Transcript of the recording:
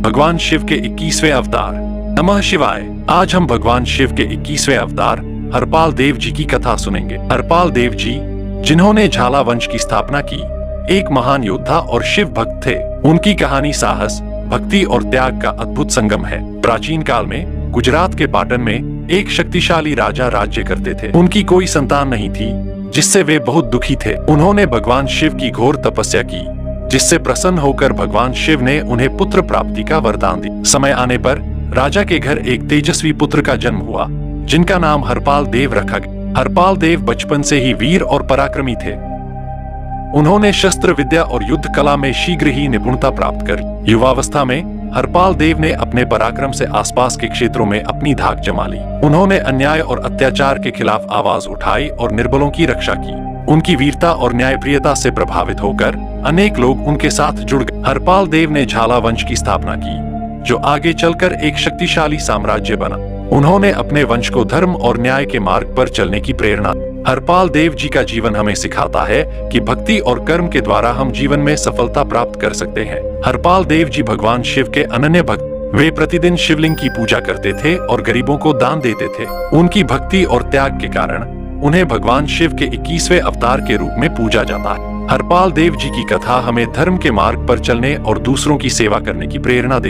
भगवान शिव के 21वें अवतार। नमः शिवाय। आज हम भगवान शिव के 21वें अवतार हरपाल देव जी की कथा सुनेंगे। हरपाल देव जी, जिन्होंने झाला वंश की स्थापना की, एक महान योद्धा और शिव भक्त थे। उनकी कहानी साहस, भक्ति और त्याग का अद्भुत संगम है। प्राचीन काल में गुजरात के पाटन में एक शक्तिशाली राजा राज्य करते थे। उनकी कोई संतान नहीं थी, जिससे वे बहुत दुखी थे। उन्होंने भगवान शिव की घोर तपस्या की, जिससे प्रसन्न होकर भगवान शिव ने उन्हें पुत्र प्राप्ति का वरदान दिया। समय आने पर राजा के घर एक तेजस्वी पुत्र का जन्म हुआ, जिनका नाम हरपाल देव रखा गया। हरपाल देव बचपन से ही वीर और पराक्रमी थे। उन्होंने शस्त्र विद्या और युद्ध कला में शीघ्र ही निपुणता प्राप्त कर युवावस्था में हरपाल देव ने अपने पराक्रम से आसपास के क्षेत्रों में अपनी धाक जमा ली। उन्होंने अन्याय और अत्याचार के खिलाफ आवाज उठाई और निर्बलों की रक्षा की। उनकी वीरता और न्यायप्रियता से प्रभावित होकर अनेक लोग उनके साथ जुड़ गए। हरपाल देव ने झाला वंश की स्थापना की, जो आगे चलकर एक शक्तिशाली साम्राज्य बना। उन्होंने अपने वंश को धर्म और न्याय के मार्ग पर चलने की प्रेरणा दी। हरपाल देव जी का जीवन हमें सिखाता है कि भक्ति और कर्म के द्वारा हम जीवन में सफलता प्राप्त कर सकते हैं। हरपाल देव जी भगवान शिव के अनन्य भक्त। वे प्रतिदिन शिवलिंग की पूजा करते थे और गरीबों को दान देते थे। उनकी भक्ति और त्याग के कारण उन्हें भगवान शिव के 21वें अवतार के रूप में पूजा जाता है। हरपाल देव जी की कथा हमें धर्म के मार्ग पर चलने और दूसरों की सेवा करने की प्रेरणा देती है।